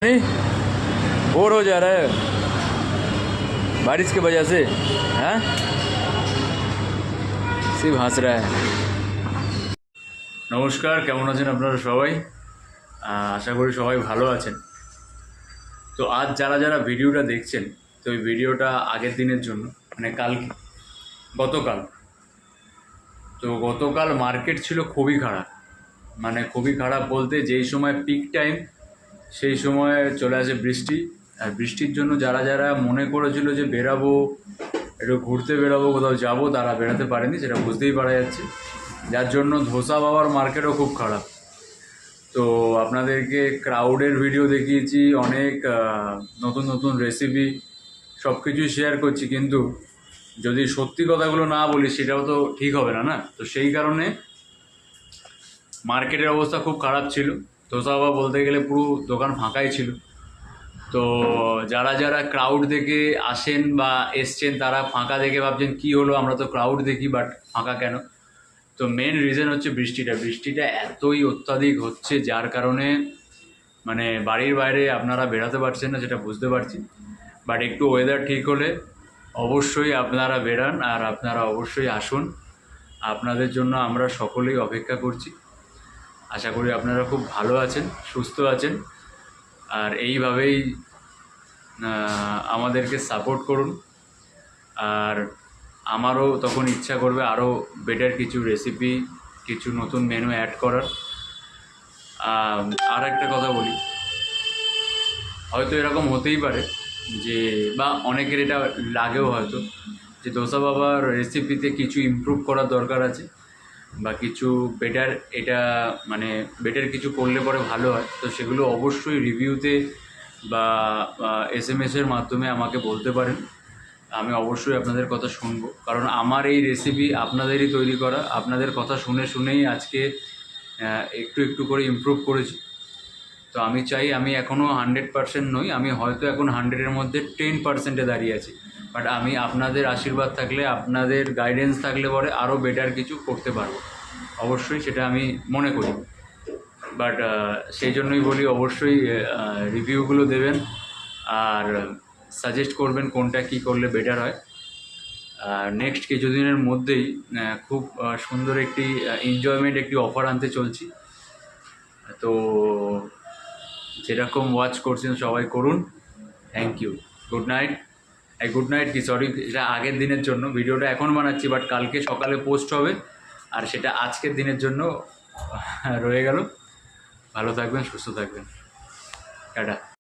नहीं बोर हो जा रहा है बारिश की वजह से। हाँ सिर्फ हंस रहा है। নমস্কার, কেমন আছেন আপনারা সবাই? আশা করি সবাই ভালো আছেন। তো আজ যারা যারা ভিডিওটা দেখছেন, তো এই ভিডিওটা আগের দিনের জন্য, মানে গতকাল। তো গতকাল মার্কেট ছিল খুবই খারাপ, মানে খুবই খারাপ বলতে যেই সময় পিক টাইম সেই সময় চলে আসে বৃষ্টি। আর বৃষ্টির জন্য যারা যারা মনে করেছিল যে বেরাবো, একটু ঘুরতে বেরাবো, কোথাও যাবো, তারা বেরাতে পারেনি, সেটা বুঝতেই পারা যাচ্ছে। যার জন্য ধোসা বাবার মার্কেটও খুব খারাপ। তো আপনাদেরকে ক্রাউডের ভিডিও দেখিয়েছি, অনেক নতুন নতুন রেসিপি সব কিছুই শেয়ার করছি, কিন্তু যদি সত্যি কথাগুলো না বলি সেটাও তো ঠিক হবে না, না? তো সেই কারণে মার্কেটের অবস্থা খুব খারাপ ছিল। ধোসা বাবা বলতে গেলে পুরো দোকান ফাঁকাই ছিল। তো যারা যারা ক্রাউড দেখে আসেন বা এসছেন, তারা ফাঁকা দেখে ভাবছেন কী হলো, আমরা তো ক্রাউড দেখি বাট ফাঁকা কেন? তো মেন রিজন হচ্ছে বৃষ্টিটা এতই অত্যাধিক হচ্ছে, যার কারণে মানে বাড়ির বাইরে আপনারা বেরাতে পারছেন না, সেটা বুঝতে পারছি। বাট একটু ওয়েদার ঠিক হলে অবশ্যই আপনারা বেরান, আর আপনারা অবশ্যই আসুন। আপনাদের জন্য আমরা সকলেই অপেক্ষা করছি। আশা করি আপনারা খুব ভালো আছেন, সুস্থ আছেন, আর এইভাবেই আমাদেরকে সাপোর্ট করুন। আর আমারও তখন ইচ্ছা করবে আরও বেটার কিছু রেসিপি, কিছু নতুন মেনু অ্যাড করার। আর একটা কথা বলি, হয়তো এরকম হতেই পারে যে, বা অনেকের এটা লাগেও হয়তো, যে ধোসা বাবার রেসিপিতে কিছু ইমপ্রুভ করার দরকার আছে, বা কিছু বেটার, এটা মানে বেটার কিছু করলে পরে ভালো হয়। তো সেগুলো অবশ্যই রিভিউতে বা SMS-এর মাধ্যমে আমাকে বলতে পারেন। আমি অবশ্যই আপনাদের কথা শুনবো, কারণ আমার এই রেসিপি আপনাদেরই তৈরি করা। আপনাদের কথা শুনে শুনেই আজকে একটু একটু করে ইমপ্রুভ করেছি। তো আমি চাই, আমি এখনও 100% নই, আমি হয়তো এখন 100-এর মধ্যে 10%-এ দাঁড়িয়ে আছি। বাট আমি আপনাদের আশীর্বাদ থাকলে, আপনাদের গাইডেন্স থাকলে পরে আরও বেটার কিছু করতে পারবো, অবশ্যই সেটা আমি মনে করি। বাট সেই জন্যই বলি, অবশ্যই রিভিউগুলো দেবেন আর সাজেস্ট করবেন কোনটা কী করলে বেটার হয়। নেক্সট কিছুদিনের মধ্যেই খুব সুন্দর একটি এনজয়মেন্ট, একটি অফার আনতে চলছি। তো যেরকম ওয়াচ করছেন সবাই করুন। Thank you. Good night. Good night কি, সরি, এটা আগের দিনের জন্য ভিডিওটা এখন বানাচ্ছি, বাট কালকে সকালে পোস্ট হবে, আর সেটা আজকের দিনের জন্য রয়ে গেল। ভালো থাকবেন, সুস্থ থাকবেন, টাটা।